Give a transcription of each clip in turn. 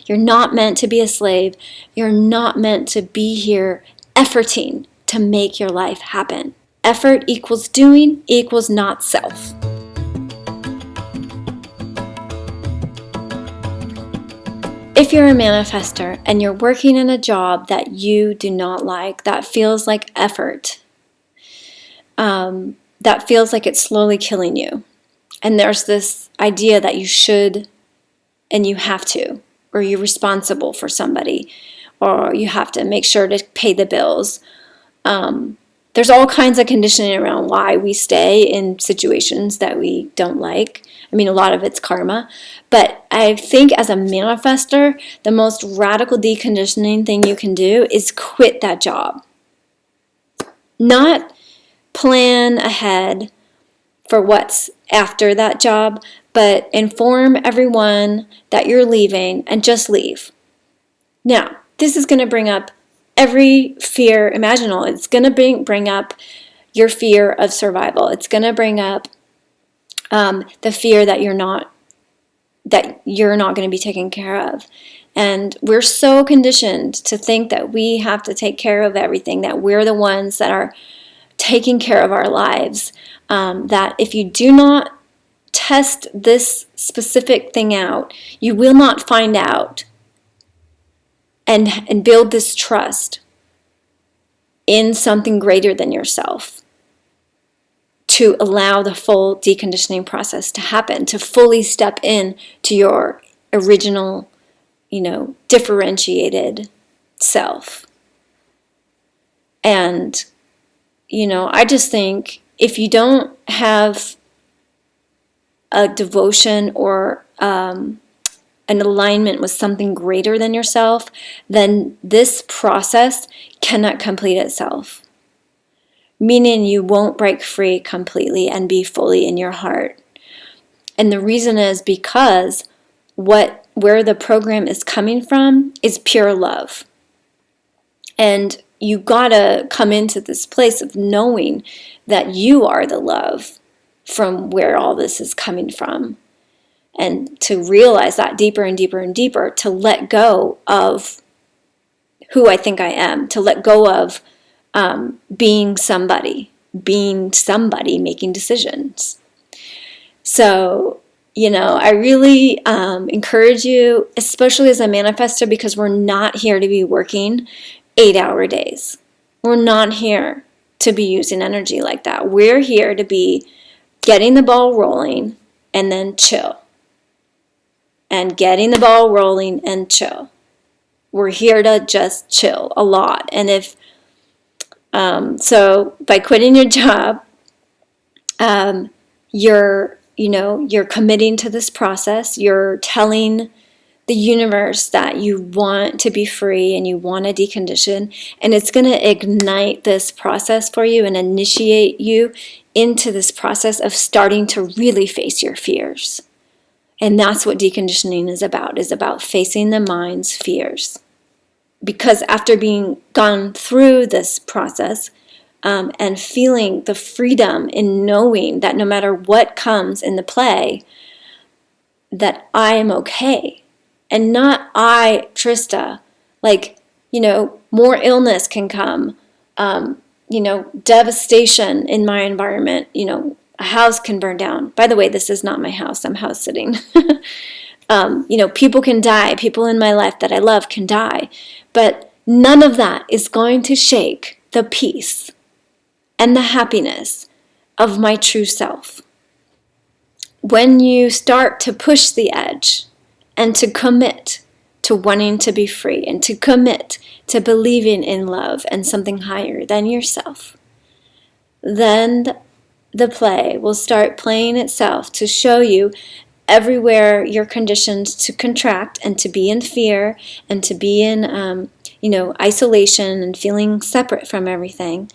You're not meant to be a slave. You're not meant to be here efforting to make your life happen. Effort equals doing equals not self. If you're a manifestor and you're working in a job that you do not like, that feels like effort, that feels like it's slowly killing you, and there's this idea that you should and you have to, or you're responsible for somebody, or you have to make sure to pay the bills. There's all kinds of conditioning around why we stay in situations that we don't like. I mean, a lot of it's karma. But I think as a manifestor, the most radical deconditioning thing you can do is quit that job. Not plan ahead for what's after that job, but inform everyone that you're leaving and just leave. Now, this is going to bring up every fear imaginable. It's going to bring up your fear of survival. It's going to bring up the fear that you're not going to be taken care of. And we're so conditioned to think that we have to take care of everything, that we're the ones that are taking care of our lives, that if you do not test this specific thing out, you will not find out and build this trust in something greater than yourself to allow the full deconditioning process to happen, to fully step in to your original, differentiated self. And, I just think if you don't have a devotion or an alignment with something greater than yourself, then this process cannot complete itself. Meaning you won't break free completely and be fully in your heart. And the reason is because where the program is coming from is pure love. And you gotta come into this place of knowing that you are the love from where all this is coming from. And to realize that deeper and deeper and deeper, to let go of who I think I am, to let go of being somebody making decisions. So, I really encourage you, especially as a manifestor, because we're not here to be working 8-hour days. We're not here to be using energy like that. We're here to be getting the ball rolling and then chill. And getting the ball rolling and chill. We're here to just chill a lot. And if so by quitting your job, you're committing to this process. You're telling the universe that you want to be free and you want to decondition, and it's going to ignite this process for you and initiate you into this process of starting to really face your fears. And that's what deconditioning is about facing the mind's fears. Because after being gone through this process and feeling the freedom in knowing that no matter what comes in the play, that I am okay. And not I, Trista, more illness can come, devastation in my environment, a house can burn down. By the way, this is not my house. I'm house sitting. People can die. People in my life that I love can die. But none of that is going to shake the peace and the happiness of my true self. When you start to push the edge and to commit to wanting to be free and to commit to believing in love and something higher than yourself, then the play will start playing itself to show you everywhere you're conditioned to contract and to be in fear and to be in isolation and feeling separate from everything.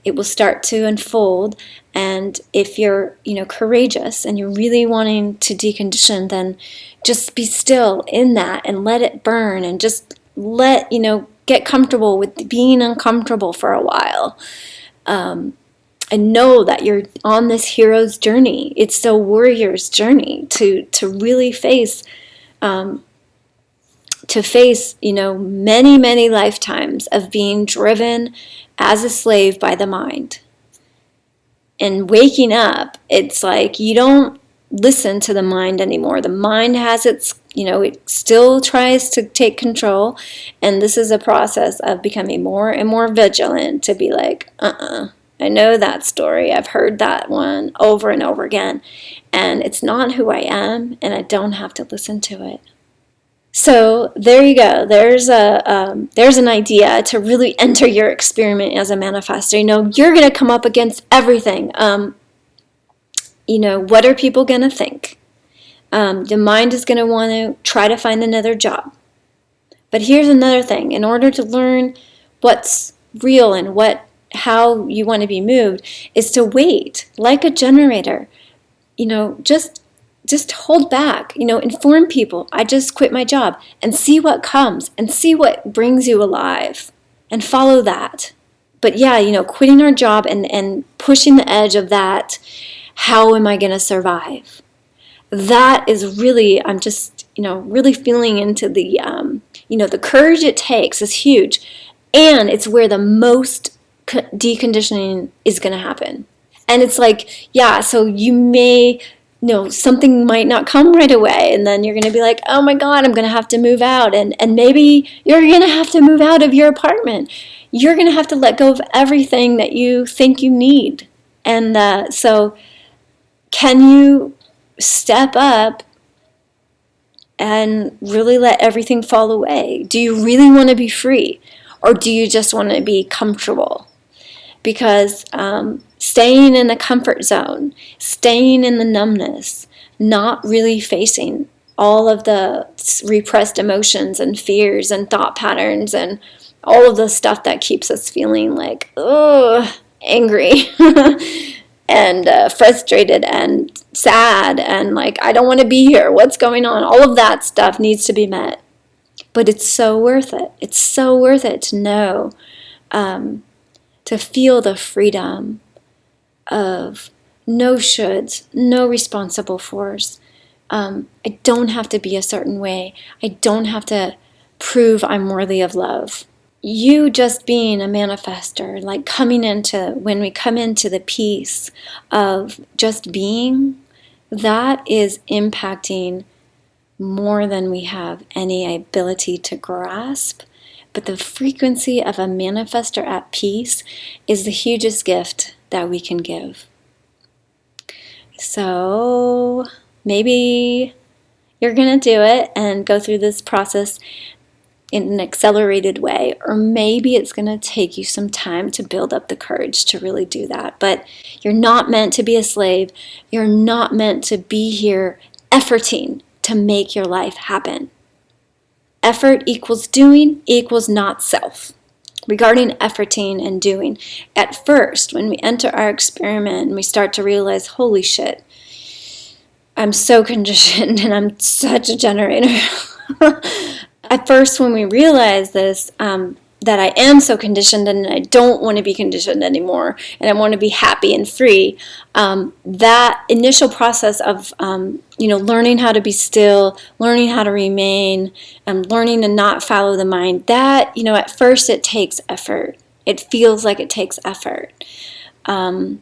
It will start to unfold, and if you're courageous and you're really wanting to decondition, then just be still in that and let it burn, and just get comfortable with being uncomfortable for a while. And know that you're on this hero's journey. It's the warrior's journey to really face to face, many, many lifetimes of being driven as a slave by the mind. And waking up, it's like you don't listen to the mind anymore. The mind has its, it still tries to take control. And this is a process of becoming more and more vigilant to be like, I know that story. I've heard that one over and over again. And it's not who I am, and I don't have to listen to it. So there you go. There's an idea to really enter your experiment as a manifestor. You're going to come up against everything. What are people going to think? The mind is going to want to try to find another job. But here's another thing. In order to learn what's real and how you want to be moved, is to wait like a generator. Just hold back, inform people, I just quit my job, and see what comes and see what brings you alive and follow that. But yeah, quitting our job and pushing the edge of that, how am I going to survive? That is really, I'm just, really feeling into the, the courage it takes is huge. And it's where the most deconditioning is going to happen. And it's like, so you may, something might not come right away. And then you're going to be like, oh my God, I'm going to have to move out. And maybe you're going to have to move out of your apartment. You're going to have to let go of everything that you think you need. And so can you step up and really let everything fall away? Do you really want to be free? Or do you just want to be comfortable? Because staying in the comfort zone, staying in the numbness, not really facing all of the repressed emotions and fears and thought patterns and all of the stuff that keeps us feeling like, angry and frustrated and sad and like, I don't want to be here. What's going on? All of that stuff needs to be met. But it's so worth it. It's so worth it to know, to feel the freedom of no shoulds, no responsible fors. I don't have to be a certain way. I don't have to prove I'm worthy of love. You just being a manifestor, like when we come into the peace of just being, that is impacting more than we have any ability to grasp. But the frequency of a manifestor at peace is the hugest gift that we can give. So maybe you're going to do it and go through this process in an accelerated way, or maybe it's going to take you some time to build up the courage to really do that. But you're not meant to be a slave. You're not meant to be here efforting to make your life happen. Effort equals doing equals not self. Regarding efforting and doing, at first, when we enter our experiment and we start to realize, holy shit, I'm so conditioned and I'm such a generator. At first, when we realize this, that I am so conditioned and I don't want to be conditioned anymore and I want to be happy and free, that initial process of learning how to be still, learning how to remain, learning to not follow the mind, that at first it takes effort. It feels like it takes effort. To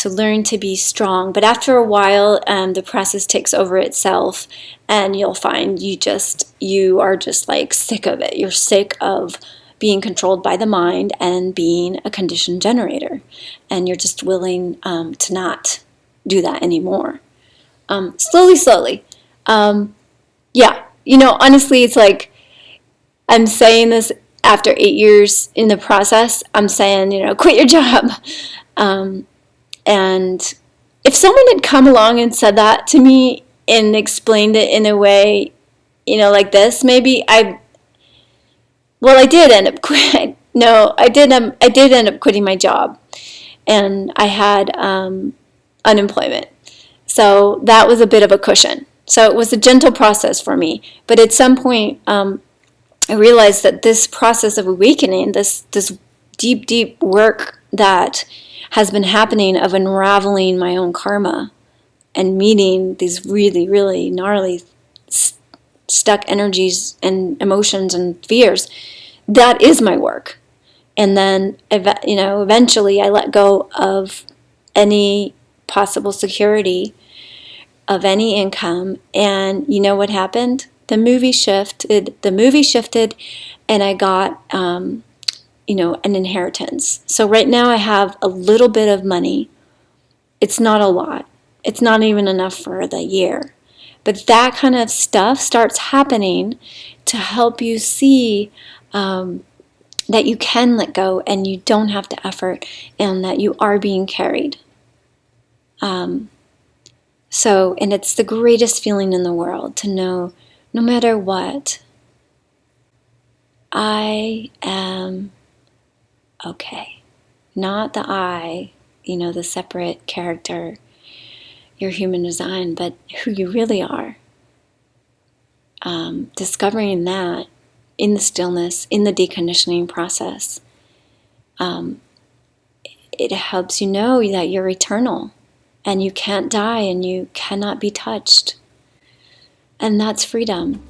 learn to be strong. But after a while, the process takes over itself, and you'll find you are just like sick of it. You're sick of being controlled by the mind and being a conditioned generator, and you're just willing to not do that anymore. Slowly. Honestly, it's like I'm saying this after 8 years in the process. I'm saying, quit your job. And if someone had come along and said that to me and explained it in a way, like this, maybe I did end up quitting. No, I did end up quitting my job, and I had unemployment. So that was a bit of a cushion. So it was a gentle process for me. But at some point, I realized that this process of awakening, this deep work that has been happening of unraveling my own karma and meeting these really, really gnarly stuck energies and emotions and fears, that is my work. And then, eventually I let go of any possible security of any income. And you know what happened? The movie shifted, and I got, an inheritance. So right now I have a little bit of money. It's not a lot. It's not even enough for the year. But that kind of stuff starts happening to help you see that you can let go and you don't have to effort, and that you are being carried. And it's the greatest feeling in the world to know, no matter what, I am okay. Not the I, the separate character, your human design, but who you really are. Discovering that in the stillness, in the deconditioning process, it helps you know that you're eternal and you can't die and you cannot be touched. And that's freedom.